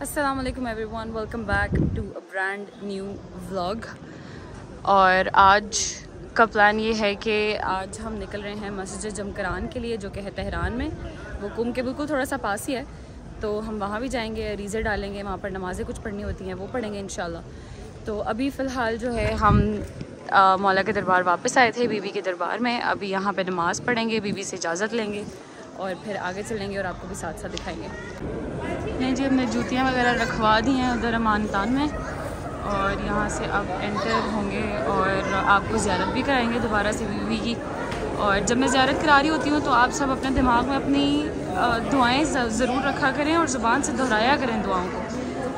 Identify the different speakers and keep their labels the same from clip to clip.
Speaker 1: अस्सलाम वालेकुम everyone, welcome back to a brand new vlog. और आज का प्लान ये है कि आज हम निकल रहे हैं मस्जिद जमकरान के लिए, जो कि है तेहरान में। वो कुम के बिल्कुल थोड़ा सा पास ही है, तो हम वहाँ भी जाएंगे, रीज़े डालेंगे, वहाँ पर नमाज़ें कुछ पढ़नी होती हैं वो पढ़ेंगे इंशाल्लाह। तो अभी फ़िलहाल जो है हम मौला के दरबार वापस आए थे, बीवी के दरबार में। अभी यहाँ पे नमाज़ पढ़ेंगे, बीवी से इजाज़त लेंगे और फिर आगे चलेंगे और आपको भी साथ साथ दिखाएंगे। नहीं जी, हमने जूतियाँ वगैरह रखवा दी हैं उधर अमानतान में, और यहाँ से अब एंटर होंगे और आपको ज़ियारत भी कराएंगे दोबारा से बीवी की। और जब मैं ज़ियारत करा रही होती हूँ तो आप सब अपने दिमाग में अपनी दुआएं ज़रूर रखा करें और ज़ुबान से दोहराया करें दुआओं को,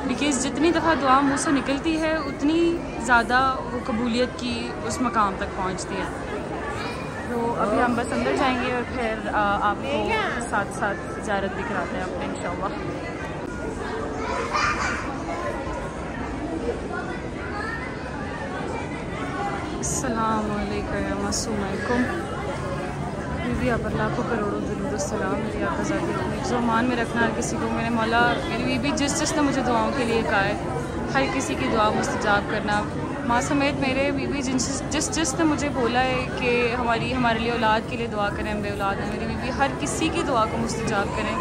Speaker 1: बिकॉज़ जितनी दफ़ा दुआ मुँह से निकलती है उतनी ज़्यादा वो कबूलियत की उस मकाम तक पहुँचती है। तो अभी हम बस अंदर जाएंगे और फिर आपको साथ साथ ज़ियारत भी कराते हैं अपने इंशाअल्लाह। अस्सलाम वालेकुम बीवी, आप लाखों करोड़ों दुरूद सलाम मेरी आप आज़ादी ज़ुबान में रखना हर किसी को। मेरे मौला मेरी बीवी जिसने मुझे दुआओं के लिए कहा है, हर किसी की दुआ मुस्तजाब करना। माँ समेत मेरे बीवी जिसने मुझे बोला है कि हमारे लिए औलाद के लिए दुआ करें, हम बे औलाद हैं, मेरी बीवी हर किसी की दुआ को मुस्तजाब करें।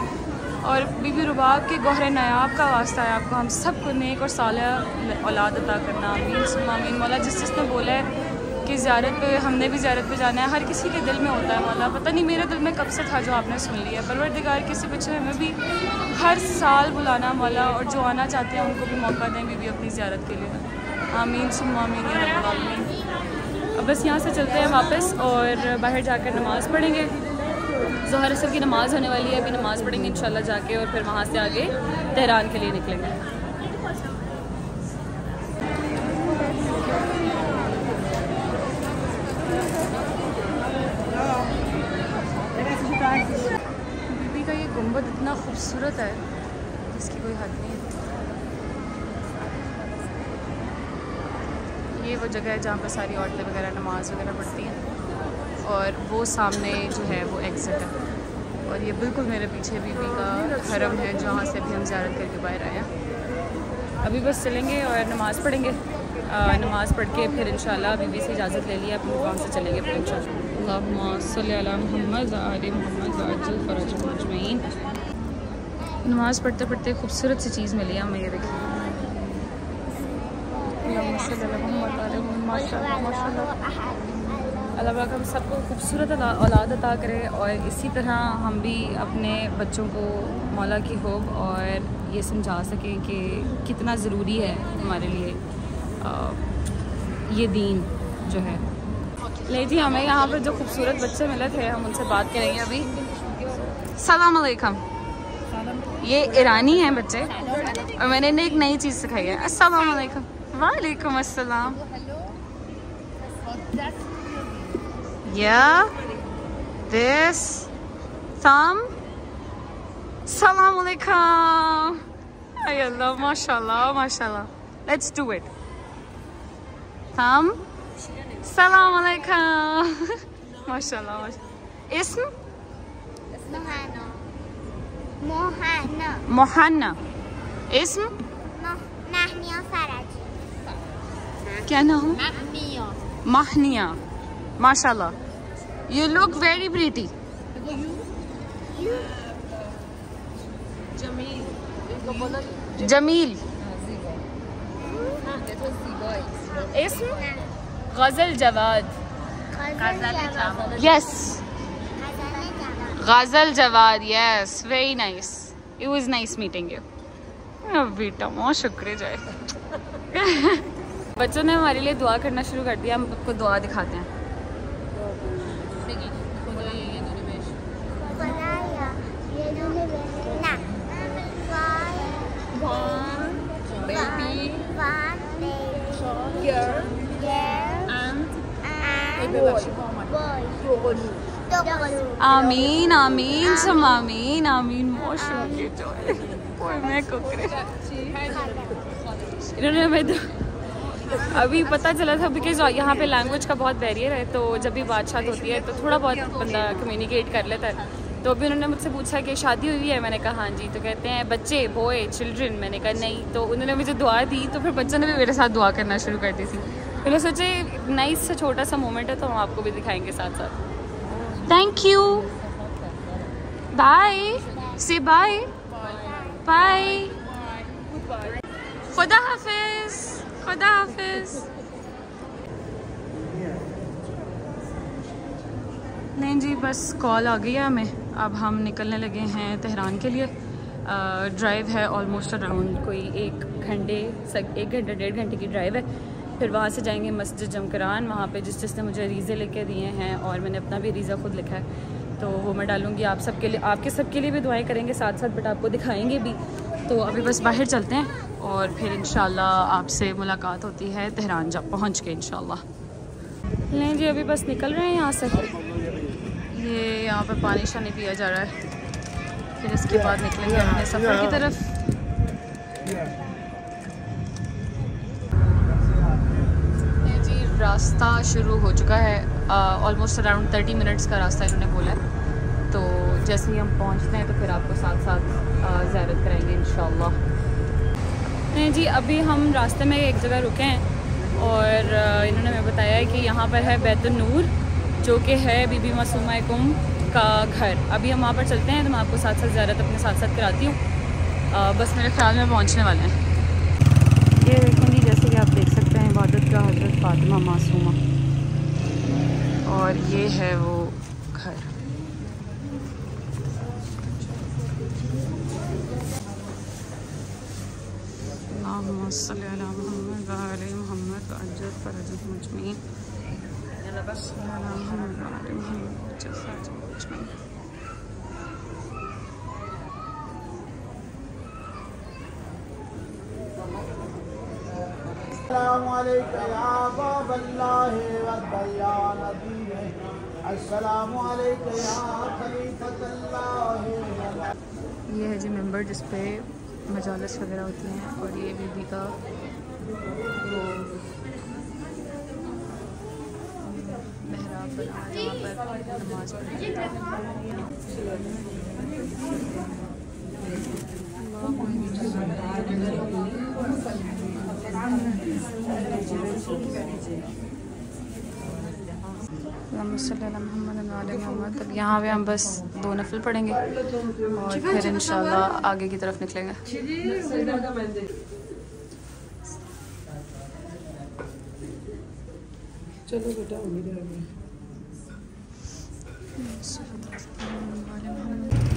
Speaker 1: और बीबी रुबाब के गौहर नायाब का वास्ता है आपको हम सबको नेक और सालिह औलाद अता करना। आमीन सुम्मा आमीन। मौला जिसने बोला है कि ज़ियारत पे हमने भी ज़ियारत पे जाना है, हर किसी के दिल में होता है मौला, पता नहीं मेरे दिल में कब से था जो आपने सुन लिया। परवरदिगार किसी बच्चे हमें भी हर साल बुलाना मौला, और जो आना चाहते हैं उनको भी मौका दें बीबी अपनी ज़ियारत के लिए। आमीन सुम्मा आमीन या रब्बल आलमीन। अब बस यहाँ से चलते हैं वापस और बाहर जाकर नमाज़ पढ़ेंगे। ज़ोहर असर की नमाज़ होने वाली है, अभी नमाज़ पढ़ेंगे इंशाल्लाह जाके, और फिर वहाँ से आगे तेहरान के लिए निकलेंगे। बीबी का ये गुंबद इतना खूबसूरत है जिसकी कोई हद नहीं है। ये वो जगह है जहाँ पर सारी औरतें वगैरह नमाज वगैरह पढ़ती हैं, और वो सामने जो है वो एग्ज़िट है। और ये बिल्कुल मेरे पीछे बीबी का हरम है जहाँ से भी हम ज़ियारत करके बाहर आए हैं। अभी बस चलेंगे और नमाज़ पढ़ेंगे, नमाज़ पढ़ के फिर इंशाल्लाह बीबी से इजाज़त ले लिया, अपनी दुकान से चलेंगे फिर इंशाल्लाह। अल्लाहुम्मा सल्ली अला मुहम्मद व आले मुहम्मद व अज्जिल फरजहुम अजमईन। नमाज़ पढ़ते पढ़ते खूबसूरत सी चीज़ मिली हमें, ये देखिए। अल्लाहुम्मा सल्ली अला मुहम्मद व आले मुहम्मद। माशाअल्लाह अल्लाह पाक हम सबको खूबसूरत औलाद अता करे, और इसी तरह हम भी अपने बच्चों को मौला की होब और ये समझा सकें कि कितना ज़रूरी है हमारे लिए ये दीन जो है। ले जी, हमें यहाँ पर जो खूबसूरत बच्चे मिले थे हम उनसे बात करेंगे अभी। सलाम अलैकुम। ये ईरानी हैं बच्चे, और मैंने इन्हें एक नई चीज़ सिखाई है। अस्सलाम अलैकुम। वालेकुम अस्सलाम। Yeah, this, thumb, salam alaikum. Ay Allah, mashallah, mashallah. Let's do it. Thumb, salam alaikum. Mashallah, mashallah. Ism?
Speaker 2: Mohana. Mohana.
Speaker 1: Mohanna. Ism?
Speaker 2: Mahnia Faraji.
Speaker 1: क्या नाम?
Speaker 2: Mahnia.
Speaker 1: Mahnia. Mashallah. You look very pretty.
Speaker 2: You.
Speaker 1: Jameel. Ism? Ghazal Jawad. Yes. Ghazal Jawad. Yes. Very nice. It was nice meeting you. बेटा बहुत शुक्रिया जाए। बच्चों ने हमारे लिए दुआ करना शुरू कर दिया, हम आपको दुआ दिखाते हैं। आमीन आमीन सम आमीन आमीन। बहुत शुक्रिया। मैं कुकरे इन्होंने हमें अभी पता चला था, बिकॉज यहाँ पे लैंग्वेज का बहुत बैरियर है, तो जब भी बातचीत होती है तो थोड़ा बहुत बंदा कम्युनिकेट कर लेता है। तो अभी उन्होंने मुझसे पूछा कि शादी हुई है, मैंने कहा हाँ जी। तो कहते हैं बच्चे, बॉय, चिल्ड्रन, मैंने कहा नहीं। तो उन्होंने मुझे दुआ दी, तो फिर बच्चों ने भी मेरे साथ दुआ करना शुरू कर दी थी। फिर मैं सोचे नाइस सा छोटा सा मोमेंट है, तो हम आपको भी दिखाएंगे साथ साथ। थैंक यू, बाय, से बाय बाय, खुदा हाफिज, खुदा हाफिज। नहीं जी, बस कॉल आ गई है हमें, अब हम निकलने लगे हैं तेहरान के लिए। ड्राइव है ऑलमोस्ट अराउंड कोई 1 घंटे 1.5 घंटे की ड्राइव है। फिर वहाँ से जाएंगे मस्जिद जमकरान, वहाँ पे जिसने मुझे अरीज़े लेके दिए हैं और मैंने अपना भी अरीज़ा खुद लिखा है, तो वो मैं डालूँगी। आप सबके लिए, आपके सबके लिए भी दुआएं करेंगे साथ साथ, बट आपको दिखाएंगे भी। तो अभी बस बाहर चलते हैं और फिर इंशाल्लाह आपसे मुलाकात होती है तेहरान जब पहुँच के इंशाल्लाह। नहीं जी, अभी बस निकल रहे हैं यहाँ से। ये यहाँ पे पानी शानी पिया जा रहा है, फिर इसके बाद निकलेंगे अपने सफ़र की तरफ। ये जी रास्ता शुरू हो चुका है, ऑलमोस्ट अराउंड 30 मिनट्स का रास्ता इन्होंने बोला है। तो जैसे ही हम पहुँचते हैं तो फिर आपको साथ साथ ज़ियारत कराएंगे इंशाल्लाह। नहीं जी, अभी हम रास्ते में एक जगह रुके हैं और इन्होंने हमें बताया है कि यहाँ पर है बैतुन नूर, जो कि है बीबी मासूमा कुम का घर। अभी हम वहाँ पर चलते हैं, तो मैं आपको साथ साथ ज़ियारत अपने साथ साथ कराती हूँ। बस मेरे ख्याल में पहुँचने वाले हैं। ये देखेंगे, जैसे कि आप देख सकते हैं, इबादत का हज़रत फ़ातिमा मासूमा, और ये है वो घर। ये है जी मेंबर जिस पे मजालस वगैरह होती हैं, और ये बीबी का वो मेहराब बना जहाँ पर नमाज पढ़ती मोहम्मद। अब यहाँ पे हम बस 2 नफल पढ़ेंगे और फिर इंशाल्लाह आगे की तरफ निकलेंगे।
Speaker 3: चलो बेटा,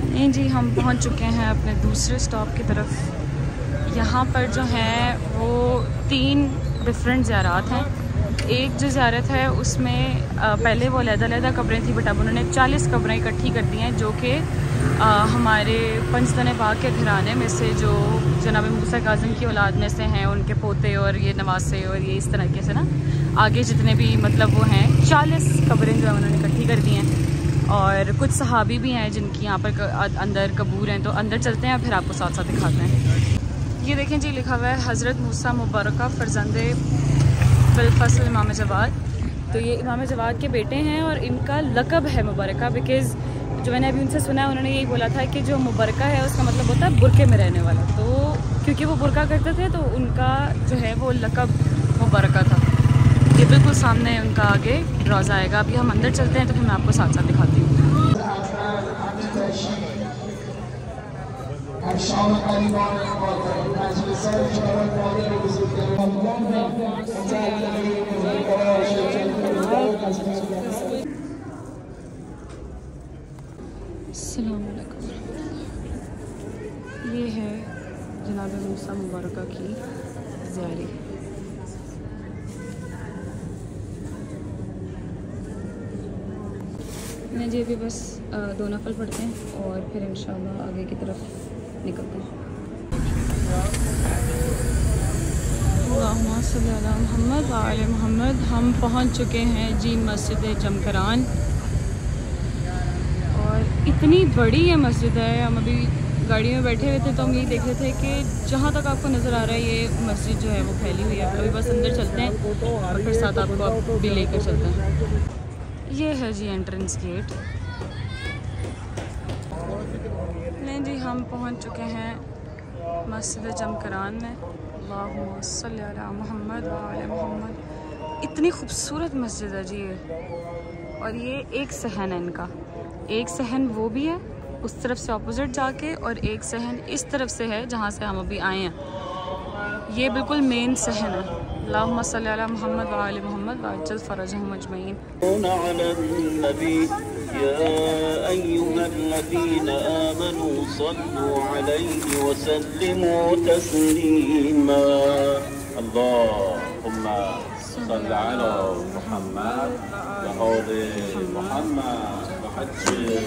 Speaker 1: नहीं जी, हम पहुंच चुके हैं अपने दूसरे स्टॉप की तरफ। यहाँ पर जो हैं वो 3 डिफरेंट ज़ियारत हैं। एक जो ज़ियारत है उसमें पहले वो अलग-अलग कब्रें थी, बट अब उन्होंने 40 कब्रें इकट्ठी कर दी हैं, जो कि हमारे पंजतन पाक के घराने में से जो जनाब मूसा काज़िम की औलाद में से हैं, उनके पोते और ये नवासे और ये इस तरीके से ना आगे जितने भी मतलब वो हैं 40 कब्रें जो है उन्होंने इकट्ठी कर दी हैं। और कुछ सहाबी भी हैं जिनकी यहाँ पर अंदर कबूर हैं, तो अंदर चलते हैं फिर आपको साथ साथ दिखाते हैं। ये देखें जी, लिखा हुआ है हज़रत मूसा मुबारका फ़रज़ंदे बिलफसल इमाम जवाद। तो ये इमाम जवाद के बेटे हैं और इनका लक़ब है मुबारका, बिकॉज़ जो मैंने अभी उनसे सुना है, उन्होंने यही बोला था कि जो मुबारका है उसका मतलब होता है बुरके में रहने वाला। तो क्योंकि वो बुरका करते थे तो उनका जो है वो लक़ब मुबारका था। ये बिल्कुल सामने उनका आगे रोज़ा आएगा। अभी हम अंदर चलते हैं तो फिर मैं आपको साथ साथ दिखाती हूँ। अस्सलाम वालेकुम। ये है जनाब मूसा मुबारका की ज़ियारत। मैं जी अभी बस 2 नफल पढ़ते हैं और फिर इंशाल्लाह आगे की तरफ निकलते हैं। अल्लाहुम्मा सल्ली अला मुहम्मद व आले मुहम्मद। हम पहुंच चुके हैं जी मस्जिद जमकरान, और इतनी बड़ी ये मस्जिद है। हम अभी गाड़ी में बैठे हुए थे तो हम यही देख रहे थे कि जहाँ तक आपको नज़र आ रहा है ये मस्जिद जो है वो फैली हुई है। अभी बस अंदर चलते हैं और फिर साथ आपको भी लेकर चलते हैं। ये है जी एंट्रेंस गेट। लें जी, हम पहुंच चुके हैं मस्जिद जमकरान में। अल्लाहुम्मा सल्ली अला मुहम्मद व आले मुहम्मद। इतनी खूबसूरत मस्जिद है जी ये। और ये एक सहन है इनका, एक सहन वो भी है उस तरफ से ऑपोजिट जाके, और एक सहन इस तरफ से है जहाँ से हम अभी आए हैं। ये बिल्कुल मेन सहन है। अल्लाहुम्मा सल्ली अला मुहम्मद व आले मुहम्मद व अज्जल फरजहुम अजमईन।
Speaker 3: या अय्युहल्लज़ीना आमनू सल्लू अलैहि व सल्लिमू तस्लीमा। अल्लाहुम्मा सल्ली अला मुहम्मद व आले मुहम्मद व अज्जिल।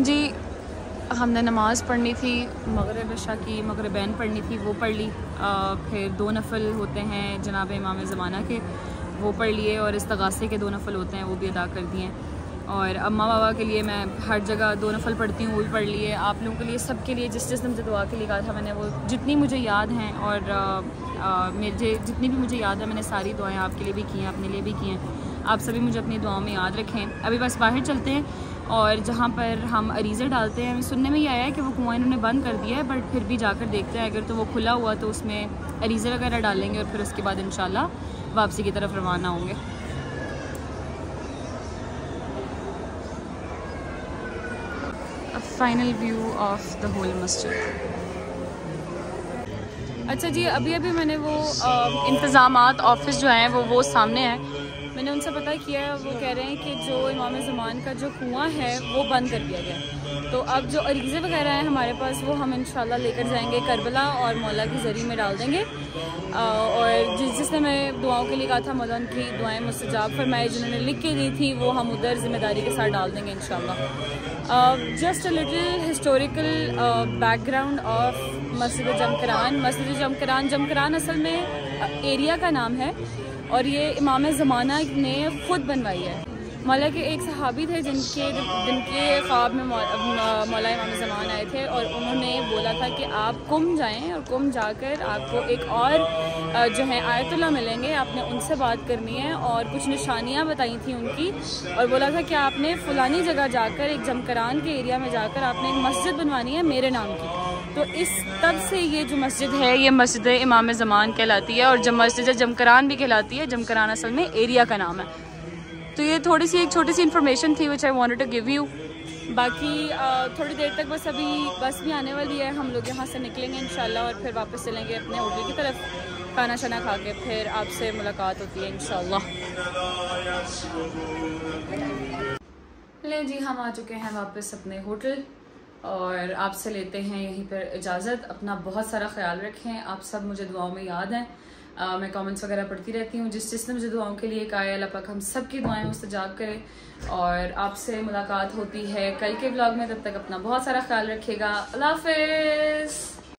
Speaker 1: जी हमने नमाज़ पढ़नी थी, मगरिब इशा की मगरिबैन पढ़नी थी, वो पढ़ ली। फिर 2 नफल होते हैं जनाब इमाम ज़माना के, वो पढ़ लिए, और इस्तगासे के 2 नफल होते हैं वो भी अदा कर दिए। और अम्मा बाबा के लिए मैं हर जगह 2 नफल पढ़ती हूँ, वो भी पढ़ लिए। आप लोगों के लिए, सब के लिए, जिस मुझे दुआ के लिए कहा था मैंने, वो जितनी मुझे याद हैं, और मुझे जितनी भी मुझे याद है मैंने सारी दुआएं आपके लिए भी की हैं, अपने लिए भी की हैं। आप सभी मुझे अपनी दुआओं में याद रखें। अभी बस बाहर चलते हैं, और जहाँ पर हम अरीज़े डालते हैं, हमें सुनने में ये आया है कि वो कुआं इन्होंने बंद कर दिया है, बट फिर भी जाकर देखते हैं। अगर तो वो खुला हुआ तो उसमें अरीज़े वगैरह डालेंगे, और फिर उसके बाद इंशाल्लाह वापसी की तरफ रवाना होंगे। Final view of the whole मस्जिद। अच्छा जी, अभी मैंने वो इंतज़ामात ऑफिस जो हैं वो सामने हैं, मैंने उनसे पता किया है। वो कह रहे हैं कि जो इमाम ज़मान का जो कुआं है वो बंद कर दिया गया। तो अब जो अरीज़े वगैरह हैं हमारे पास, वो हम इंशाल्लाह लेकर जाएंगे करबला, और मौला की ज़री में डाल देंगे। और जिसने मैं दुआओं के लिए कहा था, मौला की दुआएं मुस्तजाब फरमाए, जिन्होंने लिख के दी थी, वो हम उधर ज़िम्मेदारी के साथ डाल देंगे इंशाल्लाह। Just a little historical background of मस्जिद जमकरान। मस्जिद जमकरान असल में एरिया का नाम है, और ये इमाम ज़माना ने ख़ुद बनवाई है। मौला के एक सहाबी थे जिनके ख्वाब में मौला इमाम ज़मान आए थे, और उन्होंने बोला था कि आप कुम जाएं, और कुम जाकर आपको एक और जो है आयतुल्लाह मिलेंगे, आपने उनसे बात करनी है। और कुछ निशानियाँ बताई थी उनकी, और बोला था कि आपने फ़लानी जगह जाकर, एक जमकरान के एरिया में जाकर आपने एक मस्जिद बनवानी है मेरे नाम की। तो इस तब से ये जो मस्जिद है, ये मस्जिद इमाम ज़मान कहलाती है, और जब मस्जिद जमकरान भी कहलाती है। जमकरान असल में एरिया का नाम है। तो ये एक छोटी सी इन्फॉर्मेशन थी which I wanted to give you. बाकी थोड़ी देर तक बस अभी बस भी आने वाली है, हम लोग यहाँ से निकलेंगे इंशाल्लाह, और फिर वापस चलेंगे अपने होटल की तरफ, खाना शाना खा के फिर आपसे मुलाकात होती है इंशाल्लाह। ले जी, हम आ चुके हैं वापस अपने होटल, और आपसे लेते हैं यहीं पर इजाज़त। अपना बहुत सारा ख्याल रखें। आप सब मुझे दुआओं में याद हैं। मैं कमेंट्स वगैरह पढ़ती रहती हूँ। जिसने मुझे दुआओं के लिए कहा है, अल्लाह पाक हम सब की दुआएं मुस्तजाब करें। और आपसे मुलाकात होती है कल के व्लॉग में। तब तक अपना बहुत सारा ख्याल रखिएगा। अल्लाह हाफ़िज़।